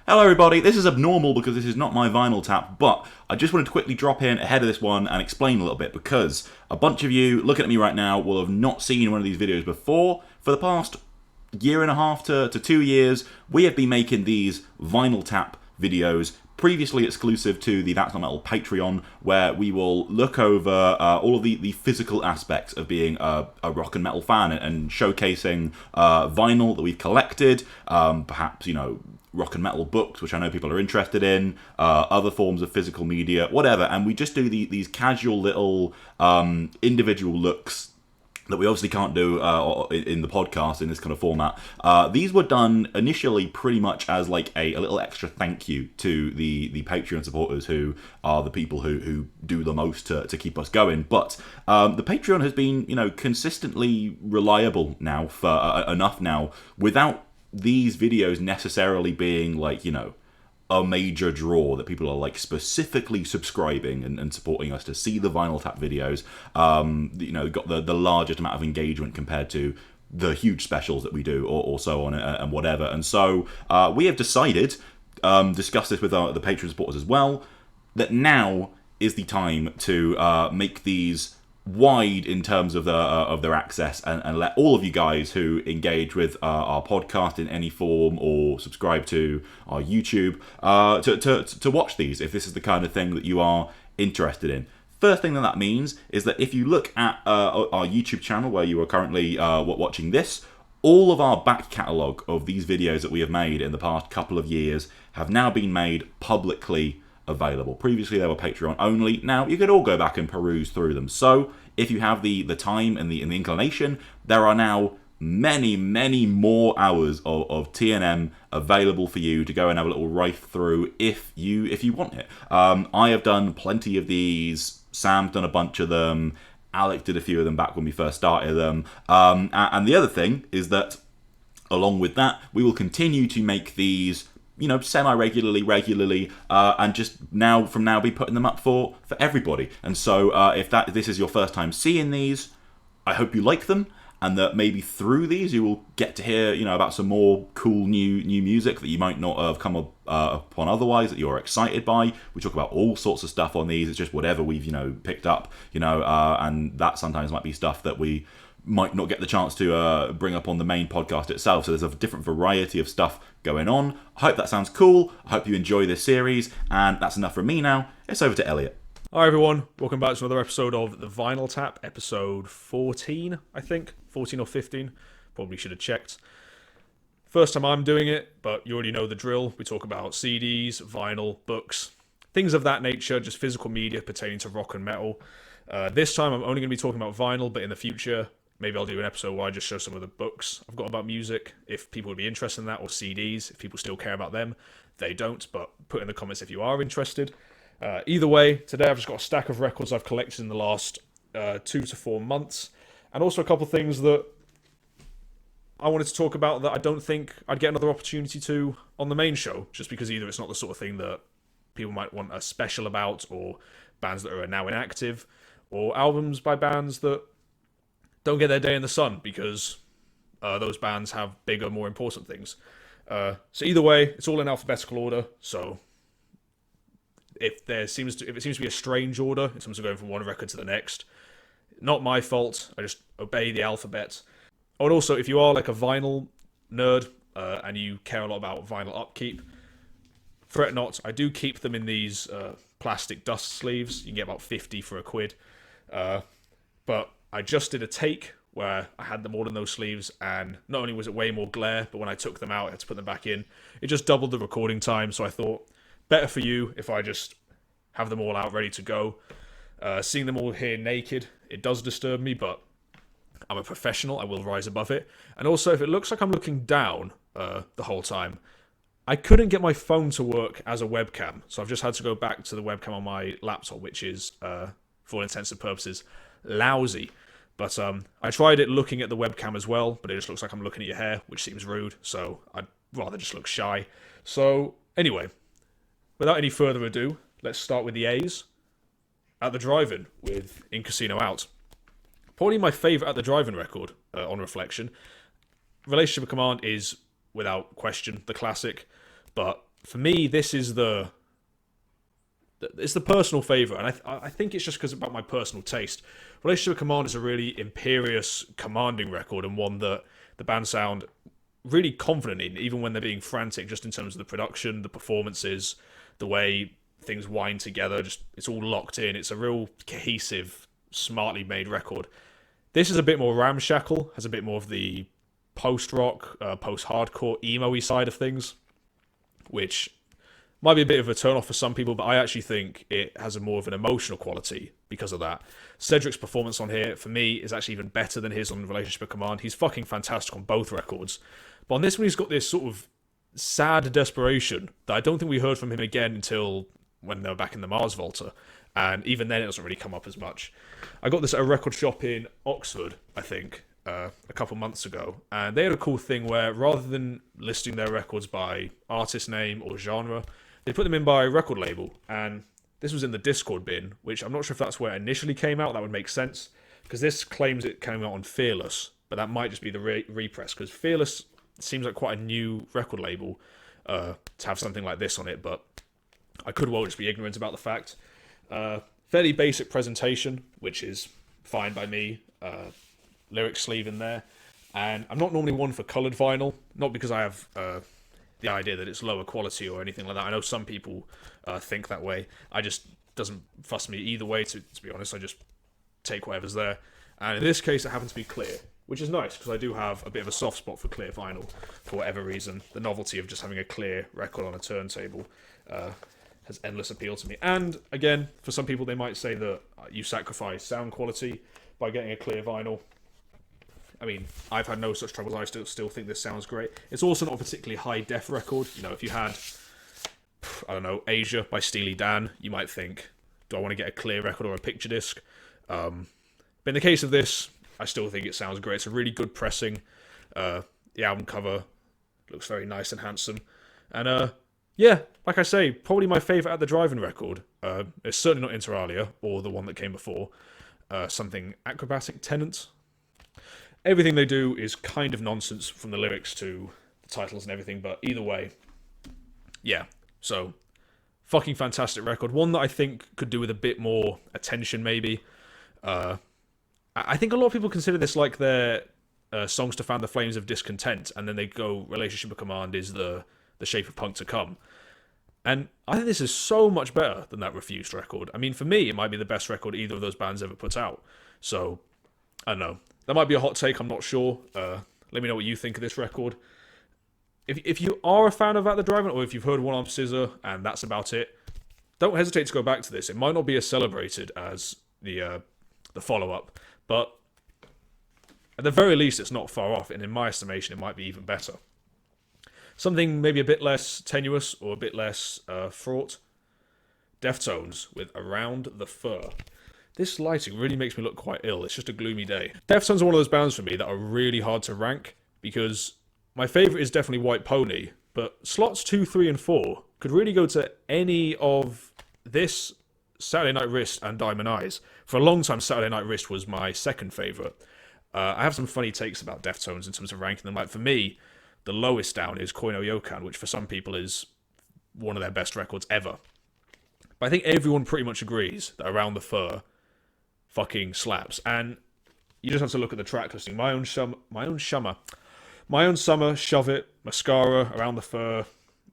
Hello everybody, this is abnormal because this is not my vinyl tap, but I just wanted to quickly drop in ahead of this one and explain a little bit because a bunch of you looking at me right now will have not seen one of these videos before. For the past year and a half to 2 years, we have been making these vinyl tap videos, previously exclusive to the That's Not Metal Patreon, where we will look over all of the physical aspects of being a rock and metal fan and showcasing vinyl that we've collected, perhaps, rock and metal books, which I know people are interested in, other forms of physical media, whatever, and we just do these casual little individual looks that we obviously can't do in the podcast in this kind of format. These were done initially pretty much as like a little extra thank you to the Patreon supporters, who are the people who do the most to keep us going. But the Patreon has been, consistently reliable now for enough now, without these videos necessarily being like, a major draw that people are like specifically subscribing and supporting us to see the vinyl tap videos. Got the largest amount of engagement compared to the huge specials that we do or so on and whatever. And so we have decided, discuss this with the Patreon supporters as well, that now is the time to make these wide in terms of their access and let all of you guys who engage with our podcast in any form or subscribe to our YouTube to watch these if this is the kind of thing that you are interested in. First thing that means is that if you look at our YouTube channel where you are currently watching this, all of our back catalogue of these videos that we have made in the past couple of years have now been made publicly available. Previously they were Patreon only. Now you could all go back and peruse through them. So if you have the time and the inclination, there are now many more hours of TNM available for you to go and have a little rife through if you want it. I have done plenty of these. Sam's done a bunch of them. Alec did a few of them back when we first started them. And the other thing is that along with that, we will continue to make these semi-regularly, and just from now be putting them up for everybody. And so if this is your first time seeing these, I hope you like them, and that maybe through these you will get to hear about some more cool new music that you might not have come upon otherwise, that you're excited by. We talk about all sorts of stuff on these. It's just whatever we've picked up, and that sometimes might be stuff that we might not get the chance to bring up on the main podcast itself. So there's a different variety of stuff going on. I hope that sounds cool. I hope you enjoy this series. And that's enough from me now. It's over to Elliot. Hi everyone, welcome back to another episode of The Vinyl Tap, episode 14, I think. 14 or 15. Probably should have checked. First time I'm doing it, but you already know the drill. We talk about CDs, vinyl, books, things of that nature, just physical media pertaining to rock and metal. This time I'm only going to be talking about vinyl, but in the future, maybe I'll do an episode where I just show some of the books I've got about music, if people would be interested in that, or CDs, if people still care about them. They don't, but put in the comments if you are interested. Either way, today I've just got a stack of records I've collected in the last 2 to 4 months, and also a couple of things that I wanted to talk about that I don't think I'd get another opportunity to on the main show, just because either it's not the sort of thing that people might want a special about, or bands that are now inactive, or albums by bands that don't get their day in the sun because those bands have bigger, more important things. So either way, it's all in alphabetical order. So if it seems to be a strange order in terms of going from one record to the next, not my fault. I just obey the alphabet. Oh, and also, if you are like a vinyl nerd and you care a lot about vinyl upkeep, fret not. I do keep them in these plastic dust sleeves. You can get about 50 for £1. But I just did a take where I had them all in those sleeves, and not only was it way more glare, but when I took them out, I had to put them back in. It just doubled the recording time, so I thought, better for you if I just have them all out ready to go. Seeing them all here naked, it does disturb me, but I'm a professional. I will rise above it. And also, if it looks like I'm looking down the whole time, I couldn't get my phone to work as a webcam, so I've just had to go back to the webcam on my laptop, which is, for all intents and purposes, lousy. But I tried it looking at the webcam as well, but it just looks like I'm looking at your hair, which seems rude, so I'd rather just look shy. So, anyway, without any further ado, let's start with the A's. At the Drive-In with In Casino Out. Probably my favourite At the Drive-In record, on reflection. Relationship of Command is, without question, the classic, but for me, this is it's the personal favourite, and I think it's just because about my personal taste. Relationship with Command is a really imperious, commanding record, and one that the band sound really confident in, even when they're being frantic, just in terms of the production, the performances, the way things wind together. Just it's all locked in. It's a real cohesive, smartly made record. This is a bit more ramshackle, has a bit more of the post-rock, post-hardcore, emo-y side of things, which might be a bit of a turn-off for some people, but I actually think it has a more of an emotional quality because of that. Cedric's performance on here, for me, is actually even better than his on Relationship with Command. He's fucking fantastic on both records. But on this one, he's got this sort of sad desperation that I don't think we heard from him again until when they were back in the Mars Volta. And even then, it doesn't really come up as much. I got this at a record shop in Oxford, I think, a couple months ago. And they had a cool thing where, rather than listing their records by artist name or genre, they put them in by record label. And this was in the Discord bin, which I'm not sure if that's where it initially came out. That would make sense, because this claims it came out on Fearless, but that might just be the repress, because Fearless seems like quite a new record label to have something like this on it, but I could well just be ignorant about the fact. Fairly basic presentation, which is fine by me. Lyric sleeve in there. And I'm not normally one for coloured vinyl, not because I have the idea that it's lower quality or anything like that. I know some people think that way. I just doesn't fuss me either way, to be honest. I just take whatever's there. And in this case, it happens to be clear, which is nice, because I do have a bit of a soft spot for clear vinyl for whatever reason. The novelty of just having a clear record on a turntable has endless appeal to me. And again, for some people, they might say that you sacrifice sound quality by getting a clear vinyl. I mean, I've had no such troubles. I still think this sounds great. It's also not a particularly high def record. You know, if you had, I don't know, Asia by Steely Dan, you might think, do I want to get a clear record or a picture disc? But in the case of this, I still think it sounds great. It's a really good pressing. The album cover looks very nice and handsome. And yeah, like I say, probably my favourite at the Drive-In record. It's certainly not Inter Alia or the one that came before. Something Acrobatic Tenant. Everything they do is kind of nonsense, from the lyrics to the titles and everything, but either way, yeah. So, fucking fantastic record. One that I think could do with a bit more attention, maybe. I think a lot of people consider this like their songs to fan the flames of discontent, and then they go, Relationship with Command is the shape of punk to come. And I think this is so much better than that Refused record. I mean, for me, it might be the best record either of those bands ever put out. So, I don't know. That might be a hot take, I'm not sure. Let me know what you think of this record. If you are a fan of At the Drive-In, or if you've heard One Arm Scissor and that's about it, don't hesitate to go back to this. It might not be as celebrated as the follow-up, but at the very least, it's not far off, and in my estimation, it might be even better. Something maybe a bit less tenuous or a bit less fraught. Deftones with Around the Fur. This lighting really makes me look quite ill. It's just a gloomy day. Deftones are one of those bands for me that are really hard to rank, because my favourite is definitely White Pony, but slots 2, 3, and 4 could really go to any of this, Saturday Night Wrist, and Diamond Eyes. For a long time, Saturday Night Wrist was my second favourite. I have some funny takes about Deftones in terms of ranking them. Like, for me, the lowest down is Koi no Yokan, which for some people is one of their best records ever. But I think everyone pretty much agrees that Around the Fur fucking slaps. And you just have to look at the track listing. My Own Summer, Shove It, Mascara, Around the Fur,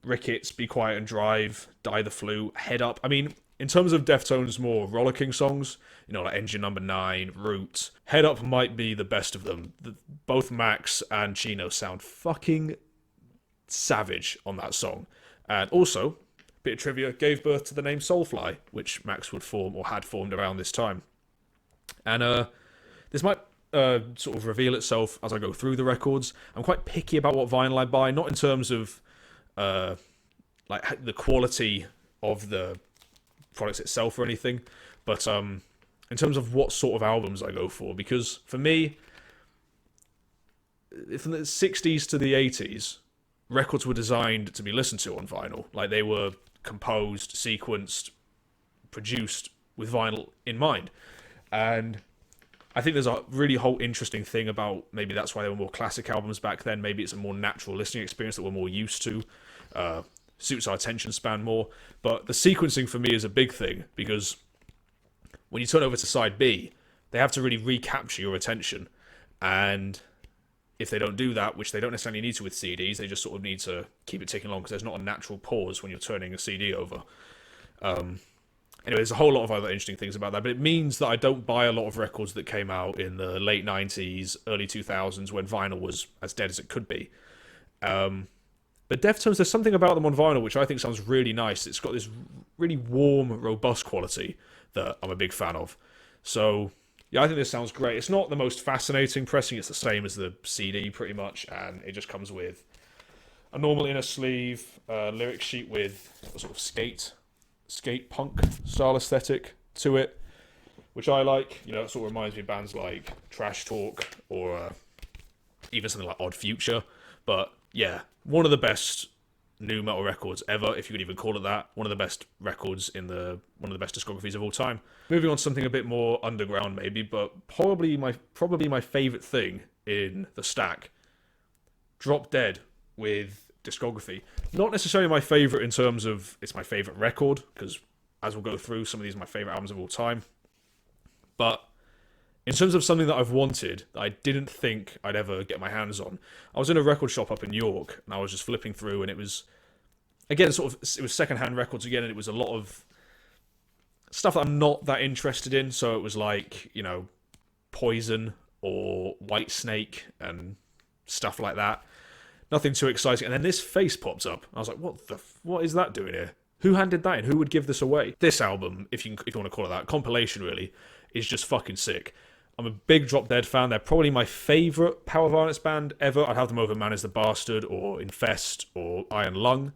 Rickets, Be Quiet and Drive, Die the Flu, Head Up. I mean, in terms of Deftones' more rollicking songs, you know, like Engine Number 9, Root, Head Up might be the best of them. Both Max and Chino sound fucking savage on that song. And also, bit of trivia, gave birth to the name Soulfly, which Max would form or had formed around this time. And this might sort of reveal itself as I go through the records. I'm quite picky about what vinyl I buy, not in terms of like the quality of the products itself or anything, but in terms of what sort of albums I go for. Because for me, from the 60s to the 80s, records were designed to be listened to on vinyl. Like, they were composed, sequenced, produced with vinyl in mind. And I think there's a really whole interesting thing about, maybe that's why they were more classic albums back then. Maybe it's a more natural listening experience that we're more used to. suits our attention span more. But the sequencing for me is a big thing, because when you turn over to side B, they have to really recapture your attention. And if they don't do that, which they don't necessarily need to with CDs, they just sort of need to keep it ticking along, because there's not a natural pause when you're turning a CD over. Anyway, there's a whole lot of other interesting things about that, but it means that I don't buy a lot of records that came out in the late 90s, early 2000s, when vinyl was as dead as it could be. But Deftones, there's something about them on vinyl which I think sounds really nice. It's got this really warm, robust quality that I'm a big fan of. So, yeah, I think this sounds great. It's not the most fascinating pressing. It's the same as the CD, pretty much, and it just comes with a normal inner sleeve, lyric sheet with a sort of skate punk style aesthetic to it, which I like. You know, it sort of reminds me of bands like Trash Talk or even something like Odd Future. But yeah, one of the best new metal records ever, if you could even call it that. One of the best records in one of the best discographies of all time. Moving on to something a bit more underground, maybe, but probably my favorite thing in the stack. Dropdead with Discography. Not necessarily my favorite in terms of it's my favorite record, because as we'll go through, some of these are my favorite albums of all time. But in terms of something that I've wanted that I didn't think I'd ever get my hands on, I was in a record shop up in York, and I was just flipping through, and it was, again, it was secondhand records again, and it was a lot of stuff that I'm not that interested in. So it was like, you know, Poison or Whitesnake and stuff like that. Nothing too exciting. And then this face pops up. I was like, what is that doing here? Who handed that in? Who would give this away? This album, if you want to call it that, compilation really, is just fucking sick. I'm a big Dropdead fan. They're probably my favourite power violence band ever. I'd have them over Man is the Bastard or Infest or Iron Lung.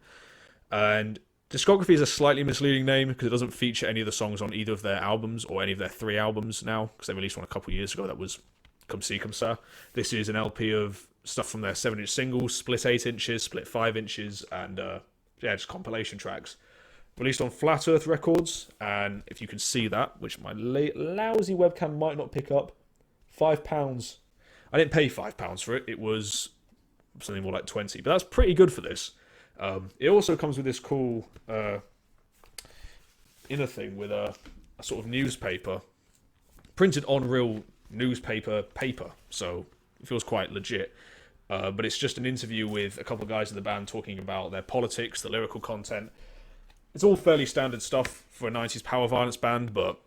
And Discography is a slightly misleading name because it doesn't feature any of the songs on either of their albums or any of their 3 albums now, because they released one a couple of years ago that was Come See, Come Sa. This is an LP of stuff from their 7-inch singles, split 8 inches, split 5 inches, and just compilation tracks. Released on Flat Earth Records, and if you can see that, which my lousy webcam might not pick up, £5. I didn't pay £5 for it. It was something more like 20, but that's pretty good for this. It also comes with this cool inner thing with a sort of newspaper printed on real newspaper paper, so it feels quite legit. But it's just an interview with a couple of guys in the band talking about their politics, the lyrical content. It's all fairly standard stuff for a 90s power violence band, but,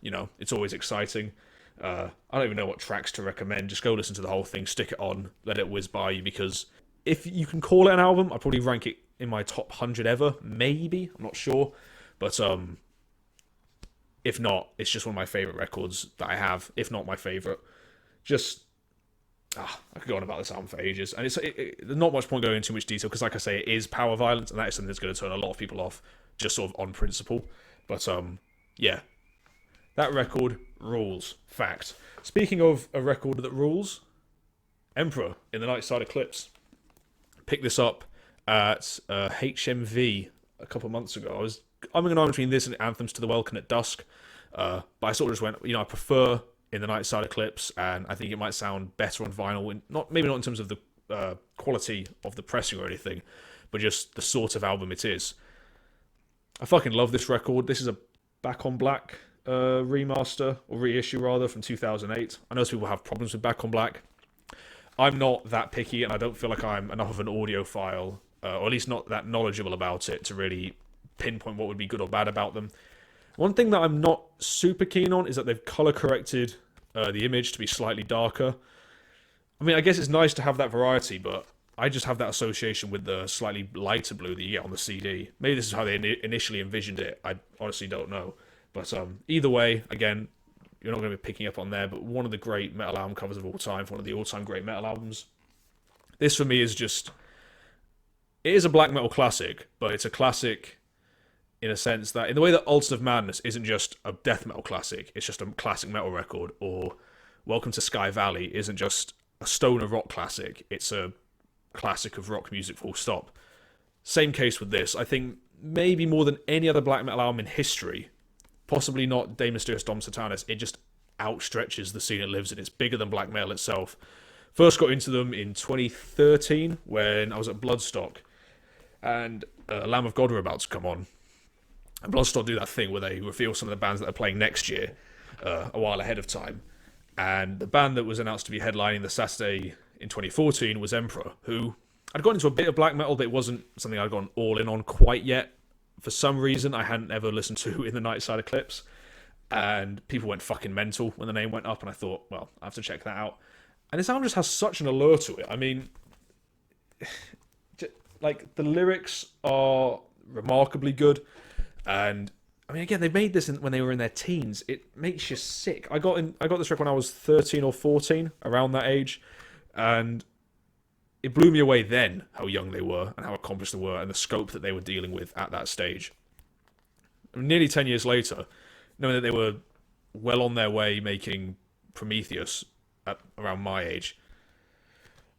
you know, it's always exciting. I don't even know what tracks to recommend. Just go listen to the whole thing, stick it on, let it whiz by you, because if you can call it an album, I'd probably rank it in my top 100 ever, maybe, I'm not sure. But if not, it's just one of my favourite records that I have, if not my favourite. Just, I could go on about this album for ages, and there's not much point going into too much detail, because like I say, it is power violence, and that is something that's going to turn a lot of people off, just sort of on principle. But yeah, that record rules. Fact. Speaking of a record that rules, Emperor in the Nightside Eclipse. Picked this up at HMV a couple of months ago. I was umming and ahhing between this and Anthems to the Welkin at Dusk, but I sort of just went, I prefer in the Nightside Eclipse, and I think it might sound better on vinyl, maybe not in terms of the quality of the pressing or anything, but just the sort of album it is. I fucking love this record. This is a Back on Black remaster, or reissue rather, from 2008. I know some people have problems with Back on Black. I'm not that picky, and I don't feel like I'm enough of an audiophile, or at least not that knowledgeable about it, to really pinpoint what would be good or bad about them. One thing that I'm not super keen on is that they've color corrected the image to be slightly darker. I mean, I guess it's nice to have that variety, but I just have that association with the slightly lighter blue that you get on the CD. Maybe this is how they initially envisioned it. I honestly don't know. But either way, again, you're not going to be picking up on there, but one of the great metal album covers of all time, one of the all-time great metal albums. This, for me, is just... It is a black metal classic, but it's a classic in a sense that, in the way that Ultimate of Madness isn't just a death metal classic, it's just a classic metal record, or Welcome to Sky Valley isn't just a stoner rock classic, it's a classic of rock music full stop. Same case with this. I think maybe more than any other black metal album in history, possibly not De Mysterious Dom Satanis, it just outstretches the scene it lives in. It's bigger than black metal itself. First got into them in 2013 when I was at Bloodstock, and Lamb of God were about to come on. And Bloodstock do that thing where they reveal some of the bands that are playing next year a while ahead of time. And the band that was announced to be headlining the Saturday in 2014 was Emperor, who I'd gone into a bit of black metal, but it wasn't something I'd gone all in on quite yet. For some reason, I hadn't ever listened to in the Nightside Eclipse. And people went fucking mental when the name went up, and I thought, well, I have to check that out. And this album just has such an allure to it. I mean, like, the lyrics are remarkably good. And, I mean, again, they made this when they were in their teens. It makes you sick. I got this record when I was 13 or 14, around that age. And it blew me away then how young they were and how accomplished they were and the scope that they were dealing with at that stage. Nearly 10 years later, knowing that they were well on their way making Prometheus at around my age,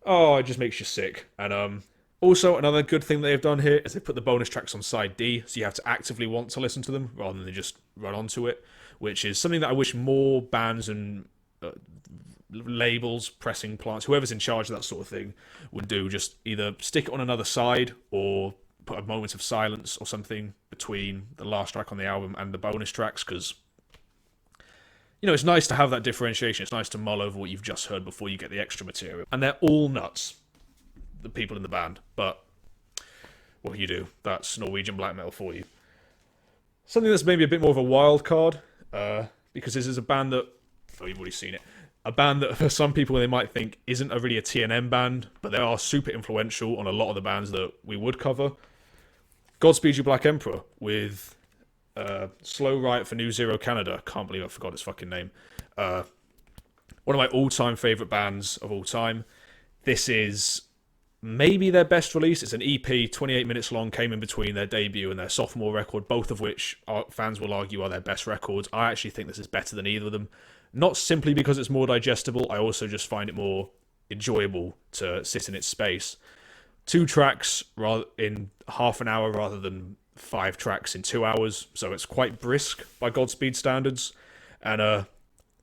it just makes you sick. And also, another good thing they've done here is they put the bonus tracks on side D, so you have to actively want to listen to them rather than just run onto it, which is something that I wish more bands and labels, pressing plants, whoever's in charge of that sort of thing would do. Just either stick it on another side or put a moment of silence or something between the last track on the album and the bonus tracks, because it's nice to have that differentiation. It's nice to mull over what you've just heard before you get the extra material. And they're all nuts, the people in the band, but what can you do? That's Norwegian black metal for you. Something that's maybe a bit more of a wild card, because this is a band that, you've already seen it, a band that for some people they might think isn't really a TNM band, but they are super influential on a lot of the bands that we would cover. Godspeed You Black Emperor with Slow Riot for New Zero Kanada. Can't believe I forgot its fucking name. One of my all-time favourite bands of all time. This is maybe their best release. It's an EP, 28 minutes long, came in between their debut and their sophomore record, both of which fans will argue are their best records. I actually think this is better than either of them. Not simply because it's more digestible, I also just find it more enjoyable to sit in its space. 2 tracks in half an hour rather than 5 tracks in 2 hours, so it's quite brisk by Godspeed standards. And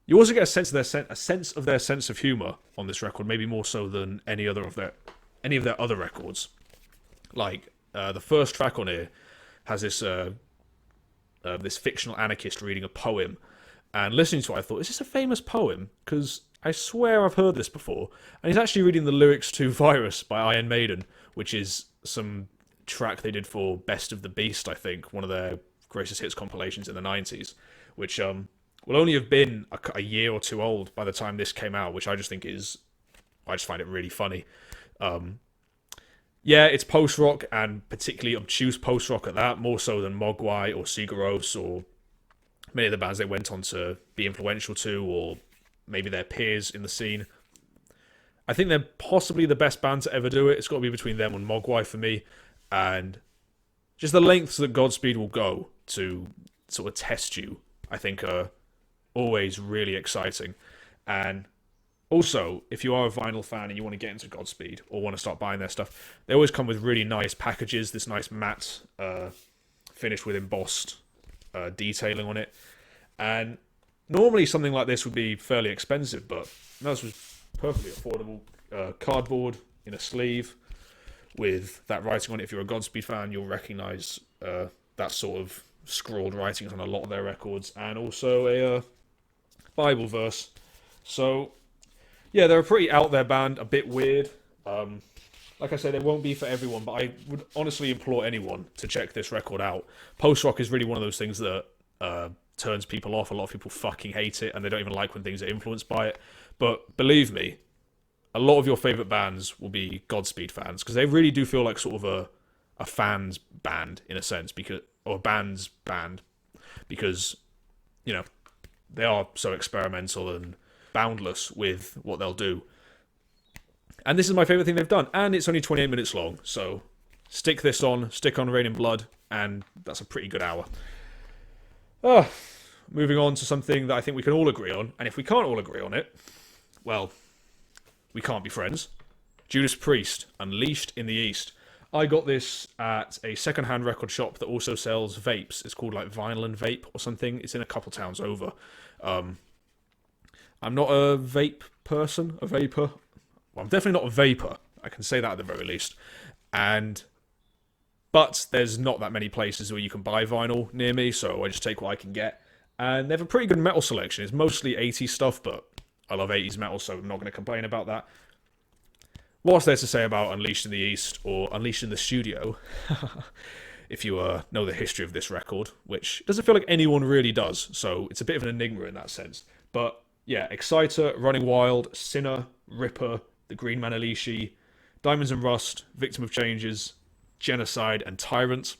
you also get a sense of their sense of humour on this record, maybe more so than any of their other records. Like the first track on here has this fictional anarchist reading a poem, and listening to it, I thought, is this a famous poem? Because I swear I've heard this before. And he's actually reading the lyrics to Virus by Iron Maiden, which is some track they did for Best of the Beast, I think, one of their greatest hits compilations in the 90s, which will only have been a year or two old by the time this came out, which I just find it really funny. Yeah, it's post-rock, and particularly obtuse post-rock at that, more so than Mogwai or Sigaros or many of the bands they went on to be influential to, or maybe their peers in the scene. I think they're possibly the best band to ever do it. It's got to be between them and Mogwai for me. And just the lengths that Godspeed will go to sort of test you, I think, are always really exciting. And also, if you are a vinyl fan and you want to get into Godspeed or want to start buying their stuff, they always come with really nice packages, this nice matte finish with embossed detailing on it. And normally something like this would be fairly expensive, but this was perfectly affordable. Cardboard in a sleeve with that writing on it. If you're a Godspeed fan, you'll recognise that sort of scrawled writings on a lot of their records, and also a Bible verse. So yeah, they're a pretty out there band, a bit weird. Like I say, they won't be for everyone, but I would honestly implore anyone to check this record out. Post-rock is really one of those things that turns people off. A lot of people fucking hate it, and they don't even like when things are influenced by it. But believe me, a lot of your favourite bands will be Godspeed fans, because they really do feel like sort of a fan's band, in a sense, or a band's band, because, they are so experimental and boundless with what they'll do. And this is my favourite thing they've done, and it's only 28 minutes long, so stick on Rain in Blood, and that's a pretty good hour. Moving on to something that I think we can all agree on, and if we can't all agree on it, well, we can't be friends. Judas Priest, Unleashed in the East. I got this at a second-hand record shop that also sells vapes. It's called like Vinyl and Vape or something. It's in a couple towns over. I'm not a vape person, a vapor. Well, I'm definitely not a vapor. I can say that at the very least. And But there's not that many places where you can buy vinyl near me, so I just take what I can get. And they have a pretty good metal selection. It's mostly 80s stuff, but I love 80s metal, so I'm not going to complain about that. What's there to say about Unleashed in the East, or Unleashed in the Studio, if you know the history of this record, which doesn't feel like anyone really does, so it's a bit of an enigma in that sense. But yeah, Exciter, Running Wild, Sinner, Ripper, The Green Manalishi, Diamonds and Rust, Victim of Changes, Genocide, and Tyrant.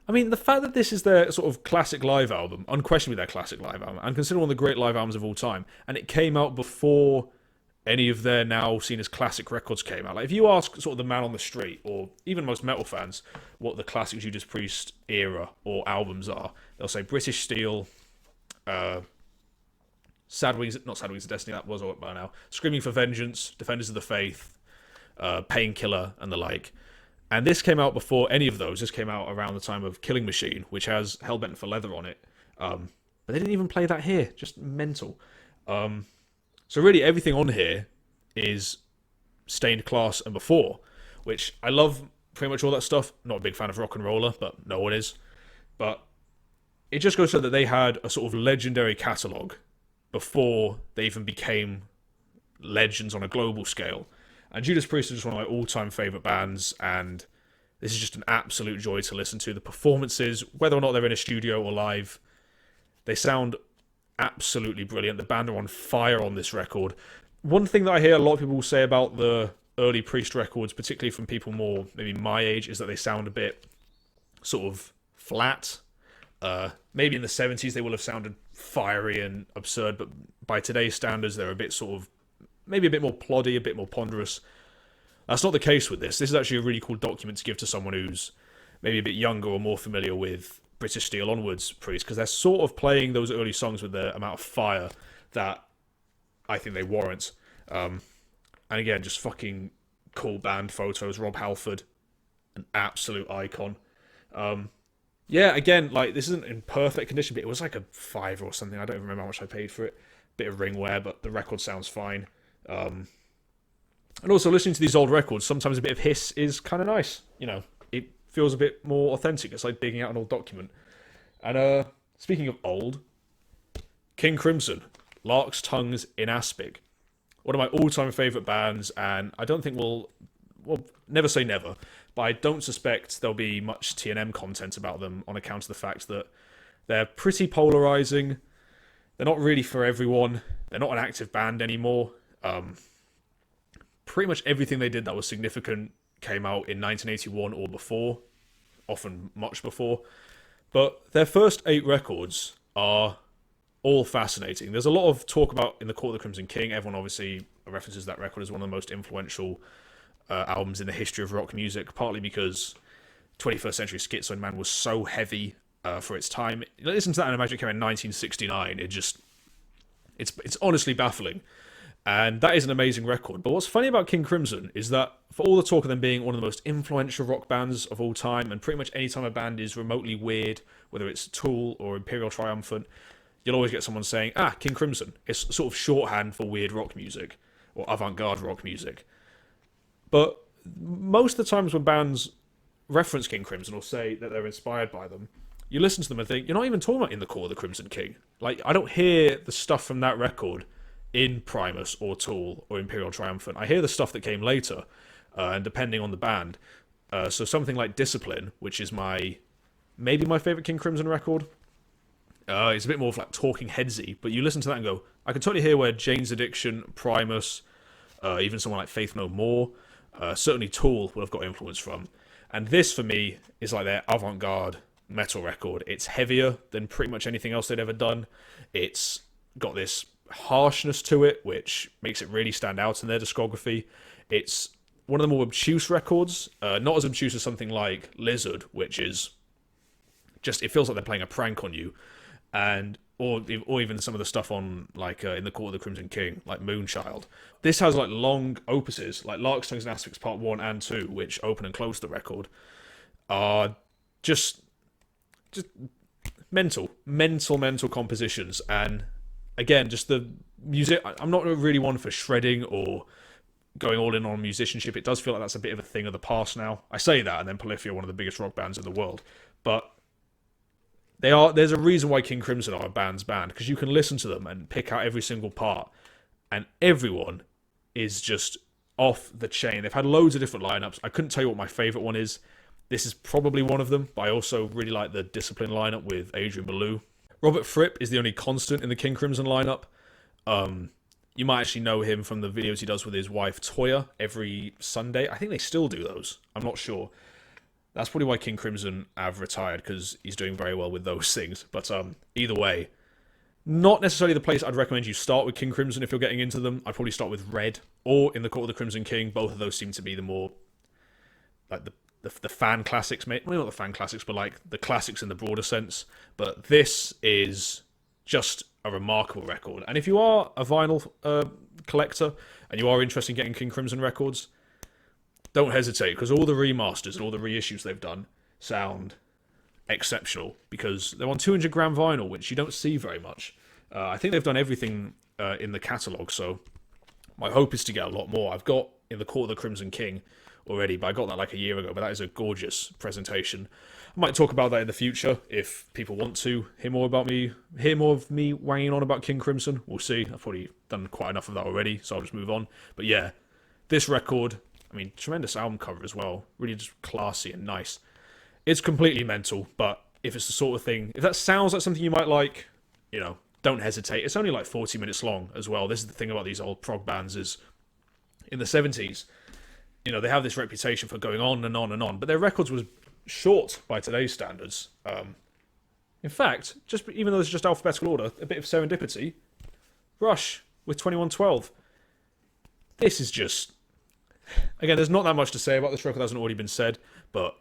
I mean, the fact that this is their sort of classic live album, unquestionably their classic live album, and considered one of the great live albums of all time, and it came out before any of their now seen as classic records came out. Like, if you ask sort of the man on the street, or even most metal fans, what the classic Judas Priest era or albums are, they'll say British Steel, not Sad Wings of Destiny, that was out by now, Screaming for Vengeance, Defenders of the Faith, Painkiller, and the like. And this came out before any of those. This came out around the time of Killing Machine, which has Hellbent for Leather on it. But they didn't even play that here. Just mental. So really everything on here is Stained Class and before, which I love pretty much all that stuff. Not a big fan of Rock and Roller, but no one is. But it just goes to show that they had a sort of legendary catalogue before they even became legends on a global scale. And Judas Priest is just one of my all-time favourite bands, and this is just an absolute joy to listen to. The performances, whether or not they're in a studio or live, they sound absolutely brilliant. The band are on fire on this record. One thing that I hear a lot of people say about the early Priest records, particularly from people more maybe my age, is that they sound a bit sort of flat. Maybe in the 70s they will have sounded fiery and absurd, but by today's standards they're a bit sort of maybe a bit more ploddy, a bit more ponderous. That's not the case with this. This is actually a really cool document to give to someone who's maybe a bit younger or more familiar with British Steel onwards Priest, because they're sort of playing those early songs with the amount of fire that I think they warrant. And again, just fucking cool band photos. Rob Halford, an absolute icon. Yeah, again, like, this isn't in perfect condition, but it was like a $5 or something. I don't even remember how much I paid for it. Bit of ring wear, but the record sounds fine. And also, listening to these old records, sometimes a bit of hiss is kind of nice. You know, it feels a bit more authentic. It's like digging out an old document. And speaking of old, King Crimson, Larks, Tongues in Aspic. One of my all-time favourite bands, and I don't think we'll never say never, but I don't suspect there'll be much T&M content about them on account of the fact that they're pretty polarising. They're not really for everyone. They're not an active band anymore. Pretty much everything they did that was significant came out in 1981 or before, often much before. But their first 8 records are all fascinating. There's a lot of talk about In the Court of the Crimson King. Everyone obviously references that record as one of the most influential albums in the history of rock music, partly because 21st Century Schizoid Man was so heavy for its time. Listen to that and imagine it came out in 1969. It's honestly baffling. And that is an amazing record. But what's funny about King Crimson is that for all the talk of them being one of the most influential rock bands of all time, and pretty much any time a band is remotely weird, whether it's Tool or Imperial Triumphant, you'll always get someone saying, King Crimson. It's sort of shorthand for weird rock music, or avant-garde rock music. But most of the times when bands reference King Crimson or say that they're inspired by them, you listen to them and think, you're not even talking about In the Court of the Crimson King. Like, I don't hear the stuff from that record in Primus or Tool or Imperial Triumphant. I hear the stuff that came later, and depending on the band. So something like Discipline, which is maybe my favourite King Crimson record, it's a bit more of like talking headsy, but you listen to that and go, I can totally hear where Jane's Addiction, Primus, even someone like Faith No More, certainly Tool will have got influence from. And this, for me, is like their avant-garde metal record. It's heavier than pretty much anything else they'd ever done. It's got this harshness to it, which makes it really stand out in their discography. It's one of the more obtuse records, not as obtuse as something like Lizard, which is just, it feels like they're playing a prank on you, and or even some of the stuff on like In the Court of the Crimson King, like Moonchild. This has like long opuses, like Larks, Tongues and Aspics Part 1 and 2, which open and close the record, are just mental compositions. And again, just the music, I'm not really one for shredding or going all in on musicianship. It does feel like that's a bit of a thing of the past now. I say that, and then Polyphia are one of the biggest rock bands in the world. But there's a reason why King Crimson are a band's band, because you can listen to them and pick out every single part, and everyone is just off the chain. They've had loads of different lineups. I couldn't tell you what my favourite one is. This is probably one of them, but I also really like the Discipline lineup with Adrian Belew. Robert Fripp is the only constant in the King Crimson lineup. You might actually know him from the videos he does with his wife Toya every Sunday. I think they still do those. I'm not sure. That's probably why King Crimson have retired, because he's doing very well with those things. But either way, not necessarily the place I'd recommend you start with King Crimson if you're getting into them. I'd probably start with Red or In the Court of the Crimson King. Both of those seem to be the more, like, the fan classics, mate. Well, not the fan classics, but like the classics in the broader sense. But this is just a remarkable record. And if you are a vinyl collector and you are interested in getting King Crimson records, don't hesitate, because all the remasters and all the reissues they've done sound exceptional, because they're on 200-gram vinyl, which you don't see very much. I think they've done everything in the catalogue, so my hope is to get a lot more. I've got In the Court of the Crimson King already, but I got that like a year ago, but that is a gorgeous presentation. I might talk about that in the future if people want to hear more of me weighing on about King Crimson. We'll see. I've probably done quite enough of that already, so I'll just move on. But yeah, this record, I mean, tremendous album cover as well. Really just classy and nice. It's completely mental, but if it's the sort of thing, if that sounds like something you might like, you know, don't hesitate. It's only like 40 minutes long as well. This is the thing about these old prog bands is, in the 70s, you know, they have this reputation for going on and on and on, but their records was short by today's standards. In fact, even though it's just alphabetical order, a bit of serendipity. Rush with 2112. This is just, again, there's not that much to say about this record that hasn't already been said, but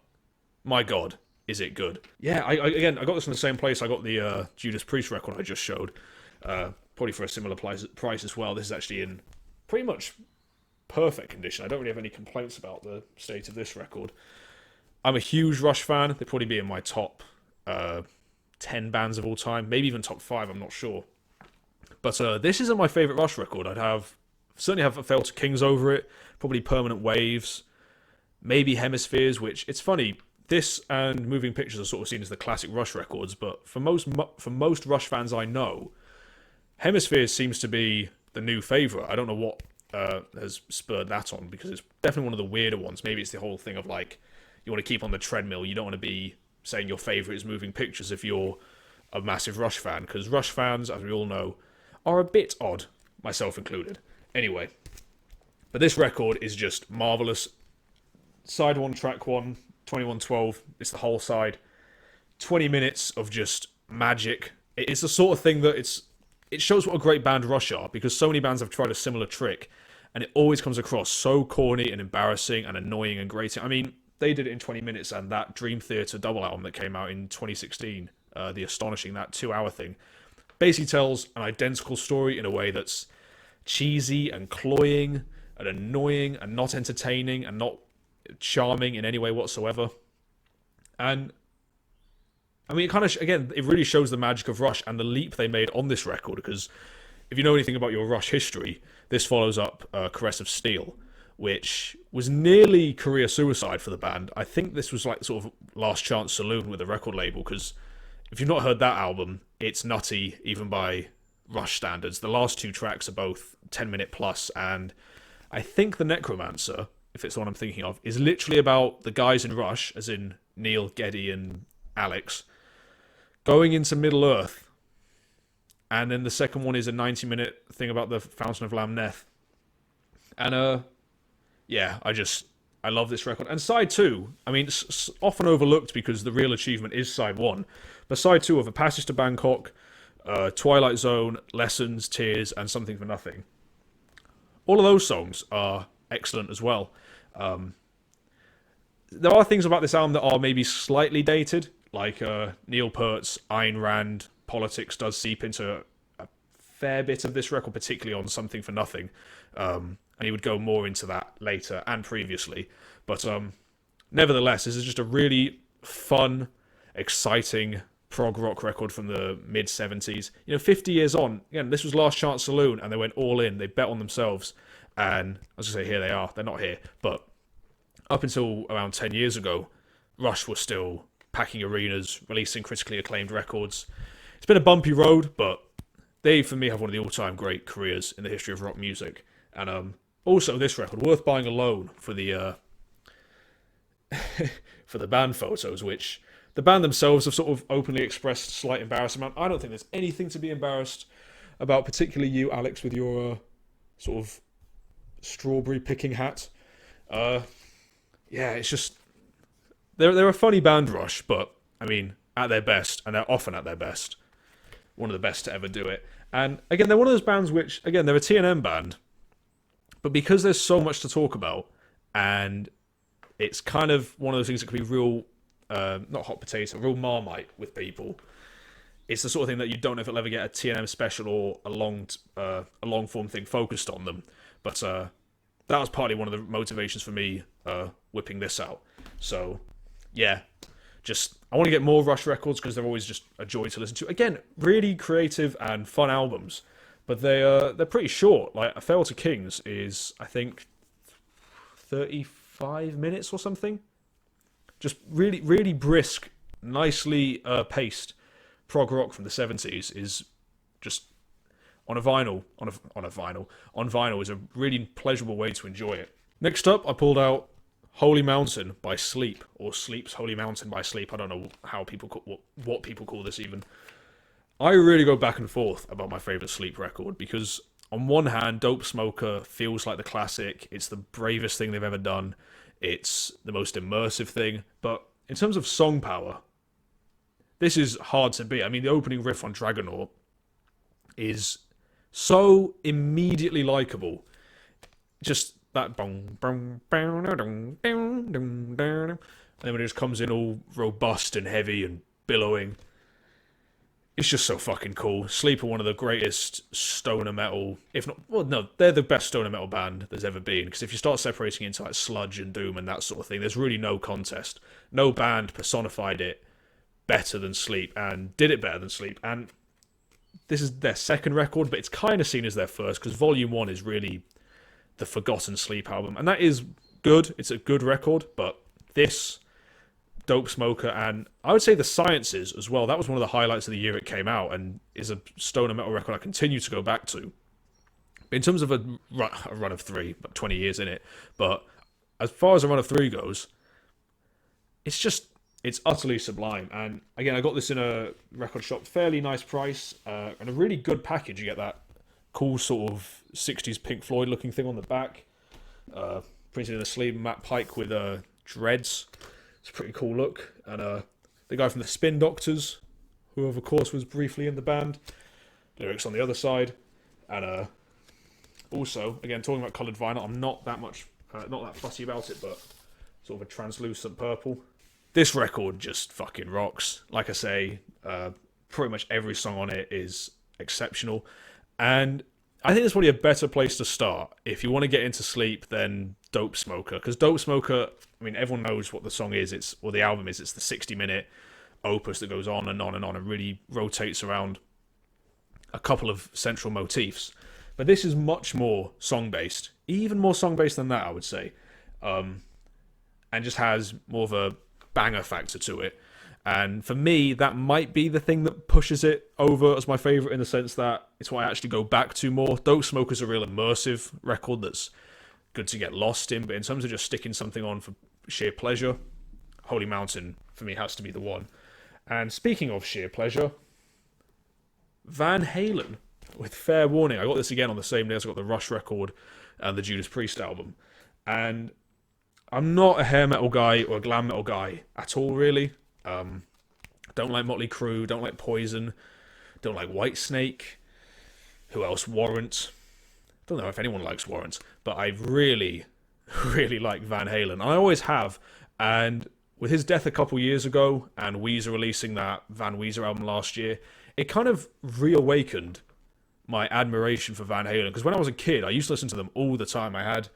my God, is it good? Yeah, I got this from the same place I got the Judas Priest record I just showed, probably for a similar price as well. This is actually in pretty much perfect condition. I don't really have any complaints about the state of this record. I'm a huge Rush fan. They'd probably be in my top 10 bands of all time, maybe even top 5, I'm not sure. But this isn't my favourite Rush record. Certainly have Fail to Kings over it, probably Permanent Waves, maybe Hemispheres, which, it's funny, this and Moving Pictures are sort of seen as the classic Rush records, but for most Rush fans I know, Hemispheres seems to be the new favourite. I don't know what has spurred that on, because it's definitely one of the weirder ones. Maybe it's the whole thing of like, you want to keep on the treadmill, you don't want to be saying your favourite is Moving Pictures if you're a massive Rush fan, because Rush fans, as we all know, are a bit odd, myself included. Anyway, but this record is just marvellous. Side 1, track 1, 2112, it's the whole side. 20 minutes of just magic. It's the sort of thing that it shows what a great band Rush are, because so many bands have tried a similar trick, and it always comes across so corny and embarrassing and annoying and grating. I mean, they did it in 20 minutes, and that Dream Theater double album that came out in 2016, The Astonishing, that 2-hour thing, basically tells an identical story in a way that's cheesy and cloying and annoying and not entertaining and not charming in any way whatsoever. And I mean, it kind of, again, it really shows the magic of Rush and the leap they made on this record, because if you know anything about your Rush history, this follows up Caress of Steel, which was nearly career suicide for the band. I think this was like sort of last chance saloon with the record label, because if you've not heard that album, it's nutty even by Rush standards. The last 2 tracks are both 10-minute plus, and I think The Necromancer, if it's the one I'm thinking of, is literally about the guys in Rush, as in Neil, Geddy, and Alex, going into Middle-earth. And then the second one is a 90-minute thing about the Fountain of Lamneth. And, yeah, I love this record. And side 2, I mean, it's often overlooked because the real achievement is side 1. But side 2 of A Passage to Bangkok, Twilight Zone, Lessons, Tears, and Something for Nothing. All of those songs are excellent as well. There are things about this album that are maybe slightly dated, like Neil Peart's Ayn Rand politics does seep into a fair bit of this record, particularly on Something for Nothing. And he would go more into that later and previously. But nevertheless, this is just a really fun, exciting prog rock record from the mid-70s. You know, 50 years on, again, this was Last Chance Saloon, and they went all in. They bet on themselves. And I was going to say, here they are. They're not here. But up until around 10 years ago, Rush was still packing arenas, releasing critically acclaimed records. It's been a bumpy road, but they, for me, have one of the all-time great careers in the history of rock music. And also, this record, worth buying alone for the for the band photos, which the band themselves have sort of openly expressed slight embarrassment. I don't think there's anything to be embarrassed about, particularly you, Alex, with your sort of strawberry picking hat. Yeah, it's just they're a funny band, Rush, but I mean, at their best, and they're often at their best, one of the best to ever do it. And again, they're one of those bands which, again, they're a T&M band, but because there's so much to talk about, and it's kind of one of those things that could be real, not hot potato, real Marmite with people. It's the sort of thing that you don't know if it'll ever get a T&M special or a long form thing focused on them. But that was partly one of the motivations for me whipping this out. So yeah, just I want to get more Rush records because they're always just a joy to listen to. Again, really creative and fun albums, but they're pretty short. Like A Farewell to Kings is, I think, 35 minutes or something. Just really, really brisk, nicely paced prog rock from the 70s is just on vinyl is a really pleasurable way to enjoy it. Next up, I pulled out Holy Mountain by Sleep, or Sleep's Holy Mountain by Sleep. I don't know how people what people call this even. I really go back and forth about my favourite Sleep record because on one hand, Dope Smoker feels like the classic. It's the bravest thing they've ever done. It's the most immersive thing. But in terms of song power, this is hard to beat. I mean, the opening riff on Dragonaut is so immediately likable. Just that bong, bong, bong, dong, dong, dong, dong. And then when it just comes in all robust and heavy and billowing, it's just so fucking cool. Sleep are one of the greatest stoner metal, if not, well, no, they're the best stoner metal band there's ever been. Because if you start separating into like sludge and doom and that sort of thing, there's really no contest. No band personified it better than Sleep and did it better than Sleep. And this is their second record, but it's kind of seen as their first because Volume 1 is really the Forgotten Sleep album. And that is good. It's a good record, but this, Dope Smoker, and I would say The Sciences as well, that was one of the highlights of the year it came out and is a stoner metal record I continue to go back to. In terms of a run of three, about 20 years in it, but as far as a run of three goes, it's utterly sublime. And again, I got this in a record shop, fairly nice price, and a really good package. You get that cool sort of 60s Pink Floyd looking thing on the back, printed in a sleeve, Matt Pike with dreads. It's a pretty cool look. And the guy from the Spin Doctors, who of course was briefly in the band, lyrics on the other side. And also, again, talking about coloured vinyl, I'm not that fussy about it, but sort of a translucent purple. This record just fucking rocks. Like I say, pretty much every song on it is exceptional. And I think it's probably a better place to start. If you want to get into Sleep, then Dope Smoker. Because Dope Smoker, I mean, everyone knows what the song is, or the album is. It's the 60-minute opus that goes on and on and on and really rotates around a couple of central motifs. But this is much more song-based. Even more song-based than that, I would say. And just has more of a banger factor to it. And for me, that might be the thing that pushes it over as my favourite in the sense that it's what I actually go back to more. Dope Smoker's a real immersive record that's good to get lost in, but in terms of just sticking something on for sheer pleasure, Holy Mountain, for me, has to be the one. And speaking of sheer pleasure, Van Halen with Fair Warning. I got this again on the same day as I got the Rush record and the Judas Priest album. And I'm not a hair metal guy or a glam metal guy at all, really. Don't like Motley Crue, don't like Poison, don't like Whitesnake. Who else? Warrant. Don't know if anyone likes Warrant, but I really, really like Van Halen. I always have. And with his death a couple years ago and Weezer releasing that Van Weezer album last year, it kind of reawakened my admiration for Van Halen. Because when I was a kid, I used to listen to them all the time. I had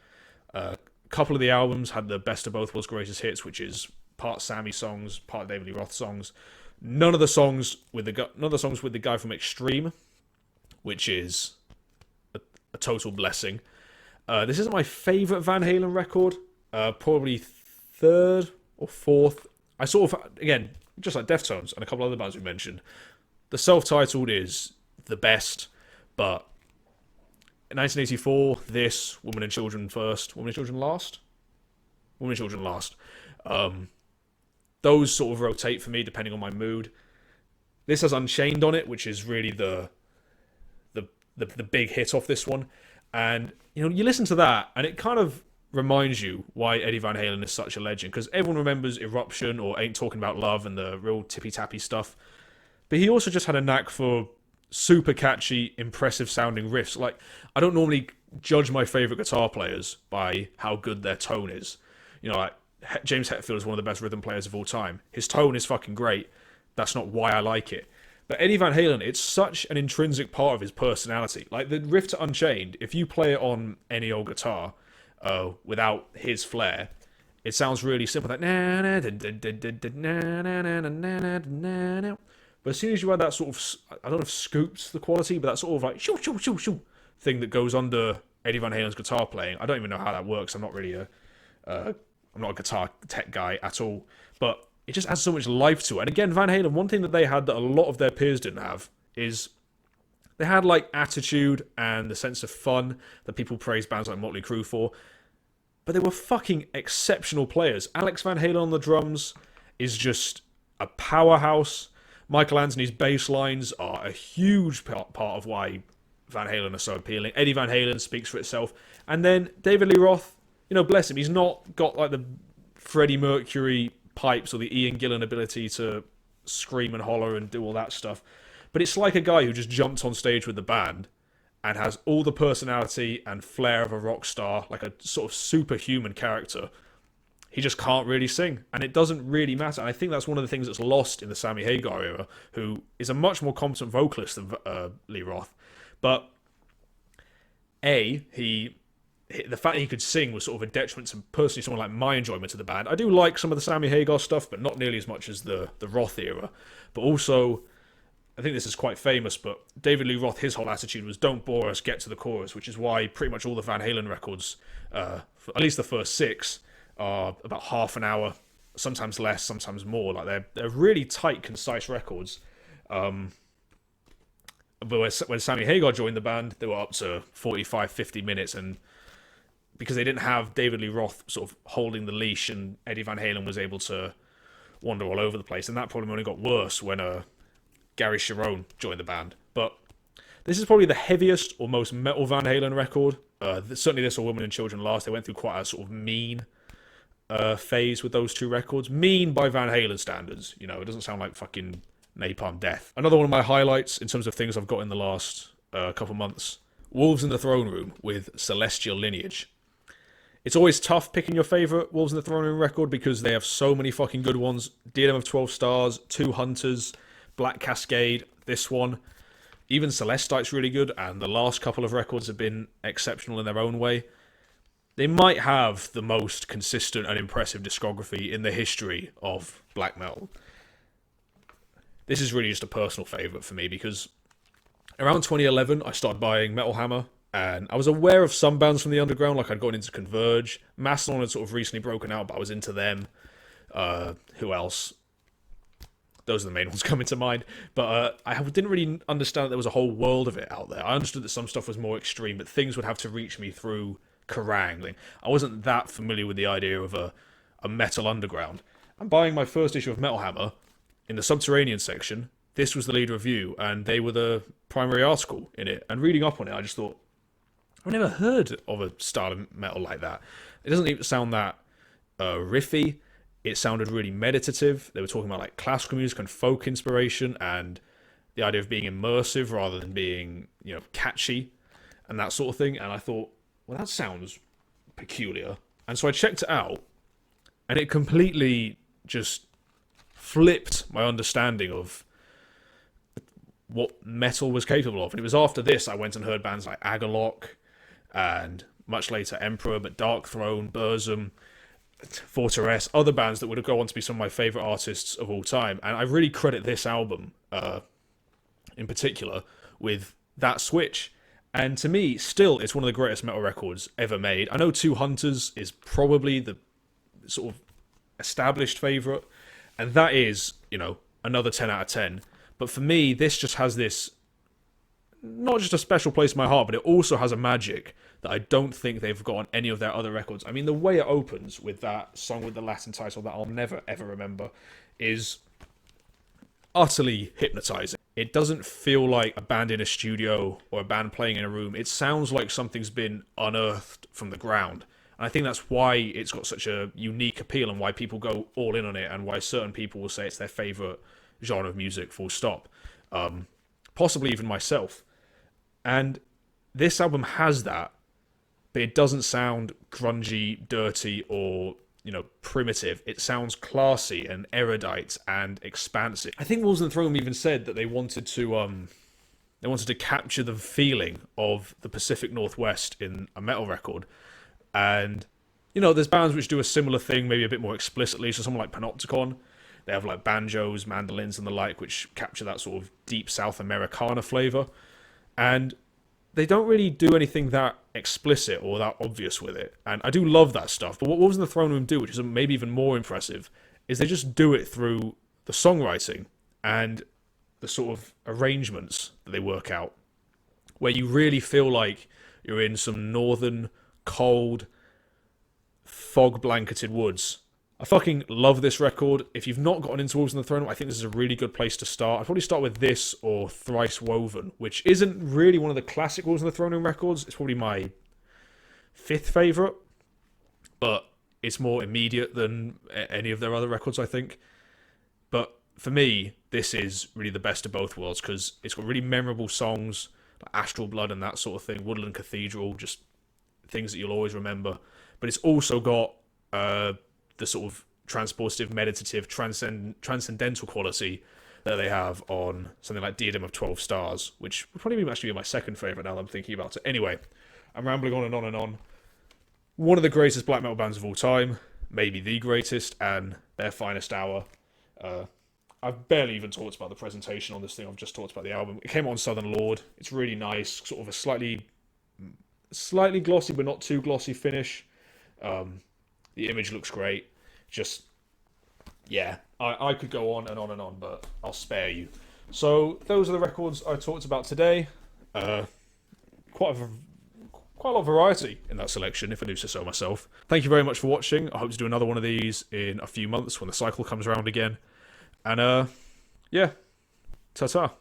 a couple of the albums, had the Best of Both Worlds Greatest Hits, which is part Sammy songs, part David Lee Roth songs. None of the songs with the guy from Extreme, which is a total blessing. This isn't my favourite Van Halen record. Probably third or fourth. I sort of, again, just like Deftones and a couple other bands we mentioned, the self-titled is the best, but in 1984, this, Women and Children first, Women and Children last? Women and Children last. Those sort of rotate for me depending on my mood. This has Unchained on it, which is really the big hit off this one. And, you know, you listen to that, and it kind of reminds you why Eddie Van Halen is such a legend, because everyone remembers Eruption or Ain't Talking About Love and the real tippy-tappy stuff. But he also just had a knack for super catchy, impressive sounding riffs. Like, I don't normally judge my favourite guitar players by how good their tone is. You know, like, James Hetfield is one of the best rhythm players of all time. His tone is fucking great. That's not why I like it. But Eddie Van Halen, it's such an intrinsic part of his personality. Like, the riff to Unchained, if you play it on any old guitar without his flair, it sounds really simple. Like, but as soon as you add that sort of, I don't know if scoops the quality, but that sort of like shoo shoo shoo shoo thing that goes under Eddie Van Halen's guitar playing. I don't even know how that works. I'm not really I'm not a guitar tech guy at all, but it just adds so much life to it. And again, Van Halen, one thing that they had that a lot of their peers didn't have is they had like attitude and the sense of fun that people praise bands like Motley Crue for. But they were fucking exceptional players. Alex Van Halen on the drums is just a powerhouse. Michael Anthony's bass lines are a huge part of why Van Halen are so appealing. Eddie Van Halen speaks for itself. And then David Lee Roth, you know, bless him, he's not got like the Freddie Mercury pipes or the Ian Gillan ability to scream and holler and do all that stuff. But it's like a guy who just jumped on stage with the band and has all the personality and flair of a rock star, like a sort of superhuman character. He just can't really sing, and it doesn't really matter. And I think that's one of the things that's lost in the Sammy Hagar era, who is a much more competent vocalist than Lee Roth. But the fact that he could sing was sort of a detriment to personally someone like my enjoyment of the band. I do like some of the Sammy Hagar stuff, but not nearly as much as the Roth era. But also, I think this is quite famous, but David Lee Roth, his whole attitude was don't bore us, get to the chorus, which is why pretty much all the Van Halen records, at least the first 6, are about half an hour, sometimes less, sometimes more. Like they're really tight, concise records. But when Sammy Hagar joined the band, they were up to 45, 50 minutes, and because they didn't have David Lee Roth sort of holding the leash, and Eddie Van Halen was able to wander all over the place, and that problem only got worse when Gary Cherone joined the band. But this is probably the heaviest or most metal Van Halen record. Certainly this or Women and Children Last. They went through quite a sort of mean phase with those two records. Mean by Van Halen standards. You know, it doesn't sound like fucking Napalm Death. Another one of my highlights in terms of things I've got in the last couple months. Wolves in the Throne Room with Celestial Lineage. It's always tough picking your favourite Wolves in the Throne Room record because they have so many fucking good ones. Diadem of 12 Stars, Two Hunters, Black Cascade, this one. Even Celestite's really good, and the last couple of records have been exceptional in their own way. They might have the most consistent and impressive discography in the history of black metal. This is really just a personal favourite for me because around 2011 I started buying Metal Hammer, and I was aware of some bands from the underground, like I'd gotten into Converge. Mastodon had sort of recently broken out, but I was into them. Who else? Those are the main ones coming to mind. But I didn't really understand that there was a whole world of it out there. I understood that some stuff was more extreme, but things would have to reach me through Kerrang. I wasn't that familiar with the idea of a metal underground. I'm buying my first issue of Metal Hammer. In the Subterranean section, this was the lead review, and they were the primary article in it. And reading up on it, I just thought, I've never heard of a style of metal like that. It doesn't even sound that riffy. It sounded really meditative. They were talking about like classical music and folk inspiration, and the idea of being immersive rather than being, you know, catchy and that sort of thing. And I thought, well, that sounds peculiar. And so I checked it out, and it completely just flipped my understanding of what metal was capable of. And it was after this I went and heard bands like Agalloch and much later Emperor, but Dark Throne, Burzum, Fortress, other bands that would go on to be some of my favourite artists of all time. And I really credit this album in particular with that switch. And to me, still, it's one of the greatest metal records ever made. I know Two Hunters is probably the sort of established favourite, and that is, another 10 out of 10. But for me, this just has this, not just a special place in my heart, but it also has a magic that I don't think they've got on any of their other records. I mean, the way it opens with that song with the Latin title that I'll never, ever remember is utterly hypnotizing. It doesn't feel like a band in a studio or a band playing in a room. It sounds like something's been unearthed from the ground. And I think that's why it's got such a unique appeal and why people go all in on it and why certain people will say it's their favourite genre of music, full stop. Possibly even myself. And this album has that, but it doesn't sound grungy, dirty, or primitive. It sounds classy and erudite and expansive. I think Wolves on the Throne even said that they wanted to capture the feeling of the Pacific Northwest in a metal record. And there's bands which do a similar thing, maybe a bit more explicitly. So someone like Panopticon, they have like banjos, mandolins, and the like, which capture that sort of deep South Americana flavor. And they don't really do anything that explicit or that obvious with it. And I do love that stuff. But what Wolves in the Throne Room do, which is maybe even more impressive, is they just do it through the songwriting and the sort of arrangements that they work out, where you really feel like you're in some northern, cold, fog-blanketed woods. I fucking love this record. If you've not gotten into Wolves on the Throne Room, I think this is a really good place to start. I'd probably start with this or Thrice Woven, which isn't really one of the classic Wolves on the Throne Room records. It's probably my 5th favourite, but it's more immediate than any of their other records, I think. But for me, this is really the best of both worlds because it's got really memorable songs, like Astral Blood and that sort of thing, Woodland Cathedral, just things that you'll always remember. But it's also got the sort of transportive, meditative, transcendental quality that they have on something like Diadem of 12 Stars, which would probably actually be my 2nd favourite now that I'm thinking about it. Anyway, I'm rambling on and on and on. One of the greatest black metal bands of all time, maybe the greatest, and their finest hour. I've barely even talked about the presentation on this thing. I've just talked about the album. It came out on Southern Lord. It's really nice, sort of a slightly glossy but not too glossy finish. The image looks great. Just, yeah, I could go on and on and on, but I'll spare you. So those are the records I talked about today. Quite a lot of variety in that selection, if I do say so myself. Thank you very much for watching. I hope to do another one of these in a few months when the cycle comes around again. And yeah, ta-ta.